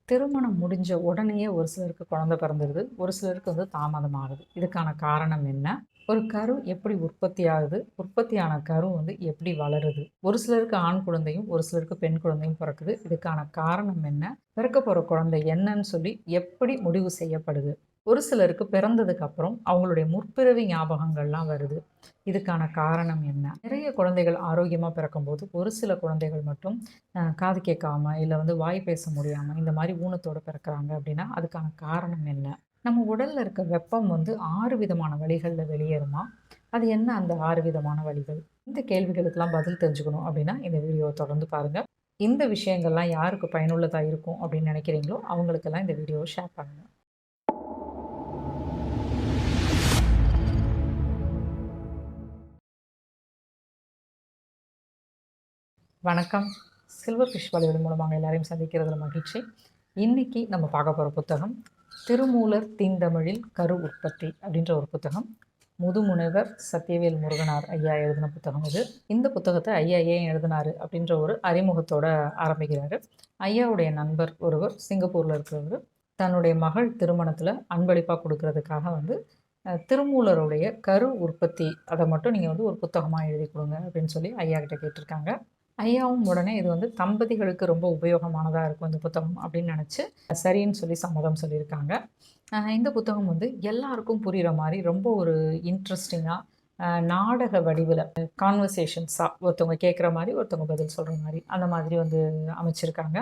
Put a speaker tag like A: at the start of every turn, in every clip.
A: திருமணம் முடிஞ்ச உடனேயே ஒரு சிலருக்கு குழந்தை பிறந்துருது. ஒரு சிலருக்கு தாமதமாகுது. இதுக்கான காரணம் என்ன? ஒரு கரு எப்படி உற்பத்தி ஆகுது? உற்பத்தியான கரு எப்படி வளருது? ஒரு சிலருக்கு ஆண் குழந்தையும், ஒரு சிலருக்கு பெண் குழந்தையும் பிறக்குது. இதுக்கான காரணம் என்ன? பிறக்க போற குழந்தை என்னன்னு சொல்லி எப்படி முடிவு செய்யப்படுது? ஒரு சிலருக்கு பிறந்ததுக்கு அப்புறம் அவங்களுடைய முற்பிறவி ஞாபகங்கள்லாம் வருது. இதுக்கான காரணம் என்ன? நிறைய குழந்தைகள் ஆரோக்கியமா பிறக்கும்போது, ஒரு சில குழந்தைகள் மட்டும் காது கேட்காம, இல்ல வாய் பேச முடியாம, இந்த மாரி ஊனத்தோட பிறக்குறாங்க அப்படின்னா, அதுக்கான காரணம் என்ன? நம்ம உடல்ல இருக்க வெப்பம் 6 விதமான வழிகள்ல வெளியேறுமா? அது என்ன அந்த 6 விதமான வழிகள்? இந்த கேள்விகளுக்கெல்லாம் பதில் தெரிஞ்சுக்கணும் அப்படின்னா, இந்த வீடியோவ தொடர்ந்து பாருங்க. இந்த விஷயங்கள்லாம் யாருக்கு பயனுள்ளதா இருக்கும் அப்படின்னு நினைக்கிறீங்களோ, அவங்களுக்கெல்லாம் இந்த வீடியோவ ஷேர் பண்ணுங்க. வணக்கம். சில்வர் ஃபிஷ் வலையொலி மூலமாக எல்லாரையும் சந்திக்கிறதுல மகிழ்ச்சி. இன்னைக்கு நம்ம பார்க்க போகிற புத்தகம் திருமூலர் தீந்தமிழில் கரு உற்பத்தி அப்படின்ற ஒரு புத்தகம். முதுமுனைவர் சத்தியவேல் முருகனார் ஐயா எழுதின புத்தகம் இது. இந்த புத்தகத்தை ஐயா ஏன் எழுதினாரு அப்படின்ற ஒரு அறிமுகத்தோட ஆரம்பிக்கிறாரு. ஐயாவுடைய நண்பர் ஒருவர் சிங்கப்பூரில் இருக்கிறவர் தன்னுடைய மகள் திருமணத்தில் அன்பளிப்பாக கொடுக்கறதுக்காக திருமூலருடைய கரு உற்பத்தி அதை மட்டும் நீங்கள் ஒரு புத்தகமாக எழுதி கொடுங்க அப்படின்னு சொல்லி ஐயா கிட்ட கேட்டிருக்காங்க. ஐயாவும் உடனே இது தம்பதிகளுக்கு ரொம்ப உபயோகமானதாக இருக்கும் இந்த புத்தகம் அப்படின்னு நினச்சி சரின்னு சொல்லி சம்மதம் சொல்லியிருக்காங்க. இந்த புத்தகம் எல்லாருக்கும் புரிகிற மாதிரி ரொம்ப ஒரு இன்ட்ரெஸ்டிங்காக நாடக வடிவில் கான்வர்சேஷன்ஸாக ஒருத்தவங்க கேட்குற மாதிரி ஒருத்தவங்க பதில் சொல்கிற மாதிரி அந்த மாதிரி அமைச்சிருக்காங்க.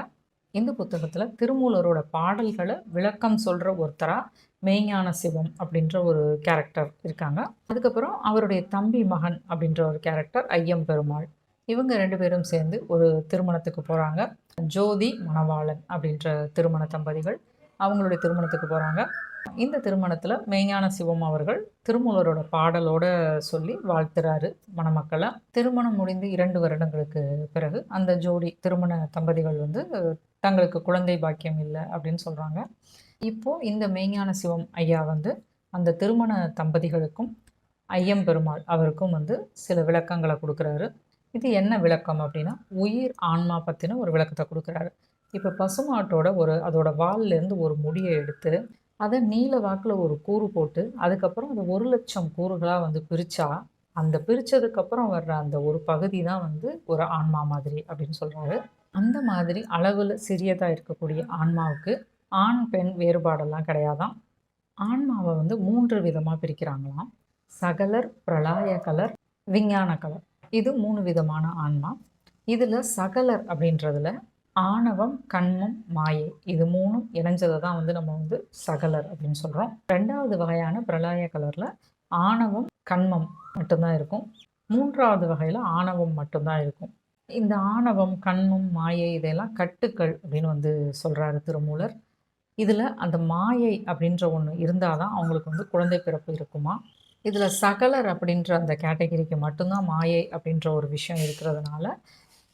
A: இந்த புத்தகத்தில் திருமூலரோட பாடல்களை விளக்கம் சொல்கிற ஒருத்தராக மெய்ஞான சிவம் அப்படின்ற ஒரு கேரக்டர் இருக்காங்க. அதுக்கப்புறம் அவருடைய தம்பி மகன் அப்படின்ற ஒரு கேரக்டர் ஐயம் பெருமாள். இவங்க 2 பேரும் சேர்ந்து ஒரு திருமணத்துக்கு போகிறாங்க. ஜோதி மணவாளன் அப்படின்ற திருமண தம்பதிகள் அவங்களுடைய திருமணத்துக்கு போகிறாங்க. இந்த திருமணத்தில் மெய்ஞான சிவம் அவர்கள் திருமூலரோட பாடலோட சொல்லி வாழ்த்துறாரு மணமக்களை. திருமணம் முடிந்து 2 வருடங்களுக்கு பிறகு அந்த ஜோடி திருமண தம்பதிகள் தங்களுக்கு குழந்தை பாக்கியம் இல்லை அப்படின்னு சொல்கிறாங்க. இப்போது இந்த மெய்ஞான சிவம் ஐயா அந்த திருமண தம்பதிகளுக்கும் ஐயம் பெருமாள் அவருக்கும் சில விளக்கங்களை கொடுக்குறாரு. இது என்ன விளக்கம் அப்படின்னா, உயிர் ஆன்மா பற்றின ஒரு விளக்கத்தை கொடுக்குறாரு. இப்போ பசுமாட்டோட அதோட வால்லேருந்து ஒரு முடியை எடுத்து அதை நீல வாக்கில் ஒரு கூறு போட்டு அதுக்கப்புறம் அதை 1,00,000 கூறுகளாக பிரித்தா அந்த பிரித்ததுக்கப்புறம் வர்ற அந்த ஒரு பகுதி தான் ஒரு ஆன்மா மாதிரி அப்படின்னு சொல்கிறாரு. அந்த மாதிரி அளவில் சிறியதாக இருக்கக்கூடிய ஆன்மாவுக்கு ஆண் பெண் வேறுபாடெல்லாம் கிடையாதான். ஆன்மாவை 3 விதமாக பிரிக்கிறாங்களாம். சகலர், பிரளாய கலர், விஞ்ஞான கலர். இது 3 விதமான ஆன்மா. இதில் சகலர் அப்படின்றதுல ஆணவம், கண்மம், மாயை இது 3ம் இணைஞ்சதை தான் நம்ம சகலர் அப்படின்னு சொல்கிறோம். 2வது வகையான பிரளய கலரில் ஆணவம், கண்மம் மட்டும்தான் இருக்கும். 3வது வகையில் ஆணவம் மட்டும்தான் இருக்கும். இந்த ஆணவம், கண்மம், மாயை இதெல்லாம் கட்டுக்கள் அப்படின்னு சொல்கிறாரு திருமூலர். இதில் அந்த மாயை அப்படின்ற ஒன்று இருந்தால் தான் அவங்களுக்கு குழந்தை பிறப்பு இருக்குமா. இதில் சகலர் அப்படின்ற அந்த கேட்டகிரிக்கு மட்டும்தான் மாயை அப்படின்ற ஒரு விஷயம் இருக்கிறதுனால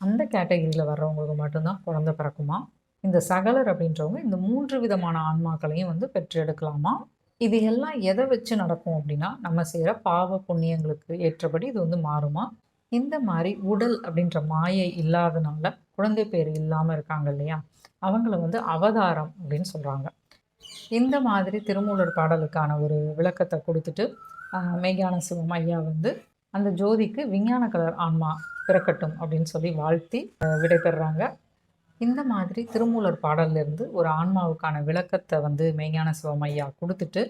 A: அந்த கேட்டகிரியில் வர்றவங்களுக்கு மட்டும்தான் குழந்தை பிறக்குமா. இந்த சகலர் அப்படின்றவங்க இந்த 3 விதமான ஆன்மாக்களையும் பெற்றெடுக்கலாமா. இது எல்லாம் எதை வச்சு நடக்கும் அப்படின்னா, நம்ம செய்கிற பாவ புண்ணியங்களுக்கு ஏற்றபடி இது மாறுமா. இந்த மாதிரி உடல் அப்படின்ற மாயை இல்லாதனால குழந்தை பேர் இல்லாமல் இருக்காங்க இல்லையா, அவங்கள அவதாரம் அப்படின்னு சொல்கிறாங்க. இந்த மாதிரி திருமூலர் பாடலுக்கான ஒரு விளக்கத்தை கொடுத்துட்டு மெய்ஞான சிவம் ஐயா அந்த ஜோதிக்கு விஞ்ஞான கலர் ஆன்மா பிறக்கட்டும் அப்படின்னு சொல்லி வாழ்த்தி விடைபெறாங்க. இந்த மாதிரி திருமூலர் பாடல்லேருந்து ஒரு ஆன்மாவுக்கான விளக்கத்தை மெய்ஞான சிவம் ஐயா கொடுத்துட்டு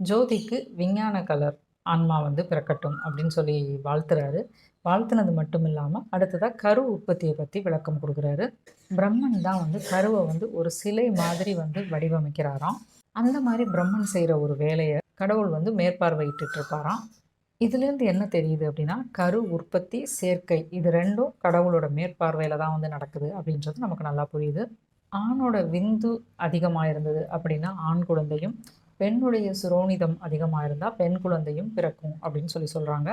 A: ஜோதிக்கு விஞ்ஞான கலர் ஆன்மா பிறக்கட்டும் அப்படின்னு சொல்லி வாழ்த்துறாரு. வாழ்த்துனது மட்டும் இல்லாமல் அடுத்ததாக கரு உற்பத்தியை பற்றி விளக்கம் கொடுக்குறாரு. பிரம்மன் தான் கருவை ஒரு சிலை மாதிரி வடிவமைக்கிறாராம். அந்த மாதிரி பிரம்மன் செய்கிற ஒரு வேலையை கடவுள் மேற்பார்வையிட்டு இருப்பாராம். இதுலேருந்து என்ன தெரியுது அப்படின்னா, கரு உற்பத்தி, சேர்க்கை இது 2ம் கடவுளோட மேற்பார்வையில் தான் நடக்குது அப்படின்றது நமக்கு நல்லா புரியுது. ஆணோட விந்து அதிகமாக இருந்தது அப்படின்னா ஆண் குழந்தையும், பெண்ணுடைய சுரோனிதம் அதிகமாக இருந்தால் பெண் குழந்தையும் பிறக்கும் அப்படின்னு சொல்கிறாங்க.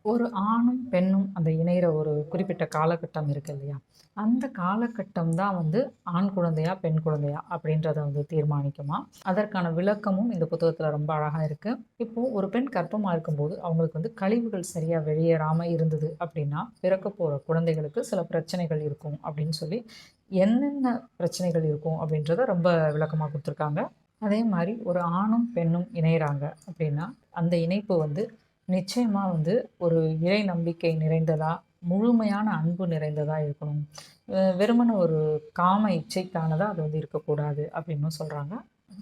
A: ஒரு ஆணும், பெண்ணும் அந்த இணையிற ஒரு குறிப்பிட்ட காலகட்டம் இருக்கு இல்லையா? அந்த காலகட்டம் தான் வந்து ஆண் குழந்தையா, பெண் குழந்தையா அப்படின்றத வந்து தீர்மானிக்குமாம். அதற்கான விளக்கமும் இந்த புத்தகத்துல ரொம்ப அழகா இருக்கு. இப்போ ஒரு பெண் கர்ப்பமா இருக்கும்போது, அவங்களுக்கு வந்து கழிவுகள் சரியா வெளியேறாம இருந்தது அப்படின்னா, பிறக்கப் போற குழந்தைகளுக்கு சில பிரச்சனைகள் இருக்கும் அப்படின்னு சொல்லி, என்னென்ன பிரச்சனைகள் இருக்கும் அப்படின்றத ரொம்ப விளக்கமா குடுத்துருக்காங்க. அதே மாரி ஒரு ஆணும், பெண்ணும் இணையிறாங்க அப்படின்னா, அந்த இணைப்பு வந்து நிச்சயமா வந்து ஒரு இறை நம்பிக்கை நிறைந்ததா, முழுமையான அன்பு நிறைந்ததா இருக்கணும். வெறுமனே ஒரு காம இச்சைக்கானதா அது வந்து இருக்கக்கூடாது அப்படின்னும் சொல்றாங்க.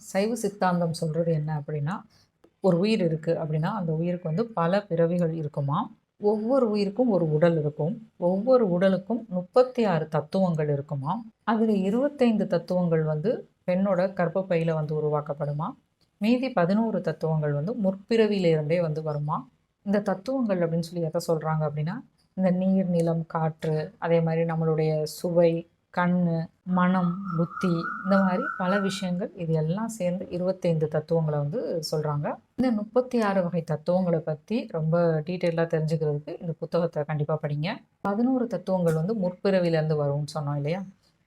A: சைவ சித்தாந்தம் சொல்றது என்ன அப்படின்னா, ஒரு உயிர் இருக்கு அப்படின்னா, அந்த உயிருக்கு வந்து பல பிறவிகள் இருக்குமாம். ஒவ்வொரு உயிருக்கும் ஒரு உடல் இருக்கும். ஒவ்வொரு உடலுக்கும் 36 தத்துவங்கள் இருக்குமாம். அதில 25 தத்துவங்கள் வந்து பெண்ணோட கர்ப்பப்பையில வந்து உருவாக்கப்படுமாம். மீதி 11 தத்துவங்கள் வந்து முற்பிறவியிலிருந்தே வந்து வருமாம். இந்த தத்துவங்கள் அப்படின்னு சொல்லி எத சொல்றாங்க அப்படின்னா, இந்த நீர், நிலம், காற்று, அதே மாரி நம்மளுடைய சுவை, கண்ணு, மனம், புத்தி இந்த மாரி பல விஷயங்கள் இது எல்லாம் சேர்ந்து 25 தத்துவங்கள வந்து சொல்றாங்க. இந்த 36 வகை தத்துவங்கள பத்தி ரொம்ப டீட்டெயிலா தெரிஞ்சுக்கிறதுக்கு இந்த புத்தகத்த கண்டிப்பா படிங்க. 11 தத்துவங்கள் வந்து முற்பிறவிலேருந்து வரும்னு சொன்னோம் இல்லையா?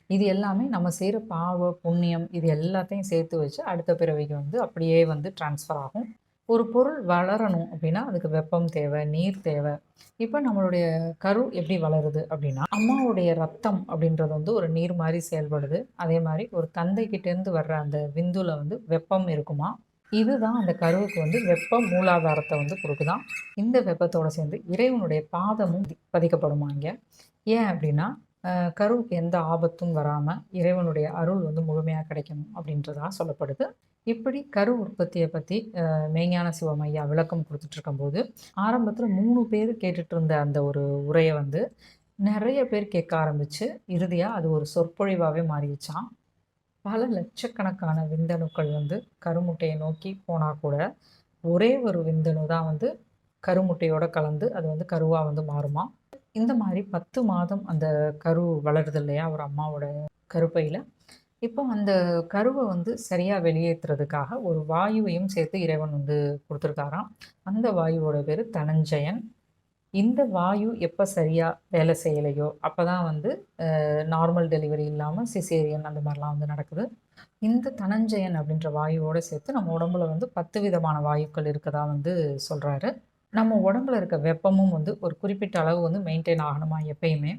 A: இது எல்லாமே நம்ம செய்ற பாவ, புண்ணியம் இது எல்லாத்தையும் சேர்த்து வச்சு அடுத்த பிறவிக்கு வந்து அப்படியே வந்து ட்ரான்ஸ்ஃபர் ஆகும். ஒரு பொருள் வளரணும் அப்படின்னா, அதுக்கு வெப்பம் தேவை, நீர் தேவை. இப்ப நம்மளுடைய கரு எப்படி வளருது அப்படின்னா, அம்மாவுடைய ரத்தம் அப்படின்றது வந்து ஒரு நீர் மாரி செயல்படுது. அதே மாரி ஒரு தந்தைகிட்டேருந்து வர்ற அந்த விந்துல வந்து வெப்பம் இருக்குமாம். இதுதான் அந்த கருவுக்கு வந்து வெப்ப மூலாதாரத்த வந்து குடுக்குதாம். இந்த வெப்பத்தோட சேர்ந்து இறைவனுடைய பாதமும் பதிக்கப்படுமாம் இங்க. ஏன் அப்படின்னா, கருவுக்கு எந்த ஆபத்தும் வராம, இறைவனுடைய அருள் வந்து முழுமையா கிடைக்கணும் அப்படின்றதா சொல்லப்படுது. இப்படி கரு உற்பத்திய பத்தி மெய்ஞான சிவம் ஐயா விளக்கம் குடுத்துட்டுருக்கும்போது, ஆரம்பத்தில 3 பேரு கேட்டுட்டு இருந்த அந்த ஒரு உரைய வந்து, நெறைய பேர் கேட்க ஆரம்பிச்சு, இறுதியா அது ஒரு சொற்பொழிவாவே மாறிருச்சாம். பல லட்சக்கணக்கான விந்தணுக்கள் வந்து கருமுட்டைய நோக்கி போனா கூட, ஒரே ஒரு விந்தணு தான் வந்து கருமுட்டையோட கலந்து, அது வந்து கருவா வந்து மாறுமாம். இந்த மாரி 10 மாதம் அந்த கரு வளருது இல்லையா? ஒரு அம்மாவோட கருப்பையில. இப்போ அந்த கருவ வந்து சரியா வெளியேத்துறதுக்காக ஒரு வாயுவையும் சேர்த்து இறைவன் வந்து குடுத்துருக்காராம். அந்த வாயுவோட பேரு தனஞ்சயன். இந்த வாயு எப்ப சரியா வேலை செய்யலையோ, அப்பதான் வந்து நார்மல் டெலிவரி இல்லாம சிசேரியன் அந்த மாரிலாம் வந்து நடக்குது. இந்த தனஞ்சயன் அப்படின்ற வாயுவோட சேர்த்து நம்ம உடம்புல வந்து 10 விதமான வாயுக்கள் இருக்கதா வந்து சொல்றாரு. நம்ம உடம்புல இருக்க வெப்பமும் வந்து ஒரு குறிப்பிட்ட அளவு வந்து மெயின்டெயின் ஆகணுமா எப்பயுமே.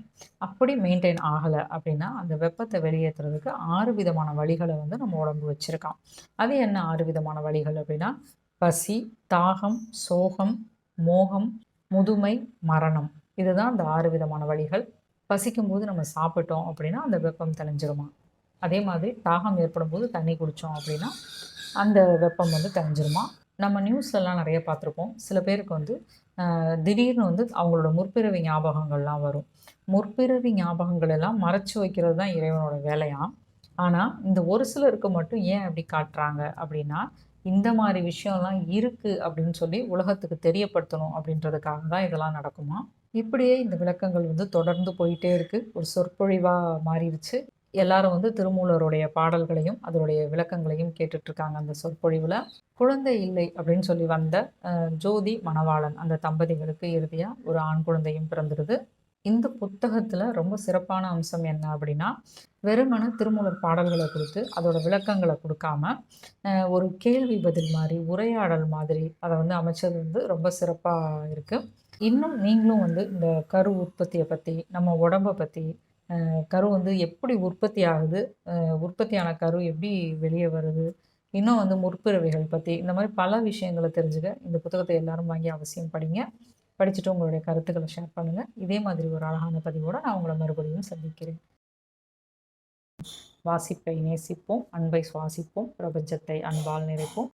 A: அப்படி மெயின்டெயின் ஆகல அப்படின்னா, அந்த வெப்பத்த வெளியேத்துறதுக்கு 6 விதமான வழிகள வந்து நம்ம உடம்பு வச்சிருக்காம். அது என்ன 6 விதமான வழிகள் அப்படின்னா, பசி, தாகம், சோகம், மோகம், முதுமை, மரணம். இதுதான் அந்த 6 விதமான வழிகள். பசிக்கும்போது நம்ம சாப்பிட்டோம் அப்படின்னா, அந்த வெப்பம் தணிஞ்சிருமாம். அதே மாதிரி தாகம் ஏற்படும்போது தண்ணி குடித்தோம் அப்படின்னா, அந்த வெப்பம் வந்து தணிஞ்சிருமாம். நம்ம நியூஸ்லலாம் நெறைய பார்த்துருப்போம். சில பேருக்கு வந்து திடீர்னு வந்து அவங்களோட முற்பிறவி ஞாபகங்கள்லாம் வரும். முற்பிறவி ஞாபகங்கள் எல்லாம் மறைச்சு வைக்கிறது தான் இறைவனோட வேலையாம். ஆனா, இந்த ஒரு சிலருக்கு மட்டும் ஏன் அப்படி காட்டுறாங்க அப்படின்னா, இந்த மாரி விஷயம்லாம் இருக்கு அப்படின்னு சொல்லி உலகத்துக்கு தெரியப்படுத்தணும் அப்படின்றதுக்காக தான் இதெல்லாம் நடக்குமாம். இப்படியே இந்த விளக்கங்கள் வந்து தொடர்ந்து போயிட்டே இருக்கு. ஒரு சொற்பொழிவா மாறிருச்சு. எல்லாரும் வந்து திருமூலருடைய பாடல்களையும், அதனுடைய விளக்கங்களையும் கேட்டுட்டு இருக்காங்க அந்த சொற்பொழிவுல. குழந்தை இல்லை அப்படின்னு சொல்லி வந்த ஜோதி, மணவாளன் அந்த தம்பதிகளுக்கு இறுதியா ஒரு ஆண் குழந்தையும் பிறந்துருது. இந்த புத்தகத்துல ரொம்ப சிறப்பான அம்சம் என்ன அப்படின்னா, வெறுமனே திருமூலர் பாடல்கள குடுத்து, அதோட விளக்கங்கள குடுக்காம, ஒரு கேள்வி பதில் மாரி, உரையாடல் மாதிரி அத வந்து அமைச்சது வந்து ரொம்ப சிறப்பா இருக்கு. இன்னும் நீங்களும் வந்து இந்த கரு உற்பத்திய பத்தி, நம்ம உடம்ப பத்தி, கரு வந்து எப்படி உற்பத்தி ஆகுது, உற்பத்தியான கரு எப்படி வெளிய வருது, இன்னும் வந்து முற்பிறவிகள் பத்தி, இந்த மாரி பல விஷயங்கள தெரிஞ்சுக்க இந்த புத்தகத்த எல்லாரும் வாங்கி அவசியம் படிங்க. படிச்சுட்டு உங்களுடைய கருத்துக்கள ஷேர் பண்ணுங்க. இதே மாதிரி ஒரு அழகான பதிவோட நான் உங்கள மறுபடியும் சந்திக்கிறேன். வாசிப்பை நேசிப்போம், அன்பை சுவாசிப்போம், பிரபஞ்சத்தை அன்பால் நிறைப்போம்.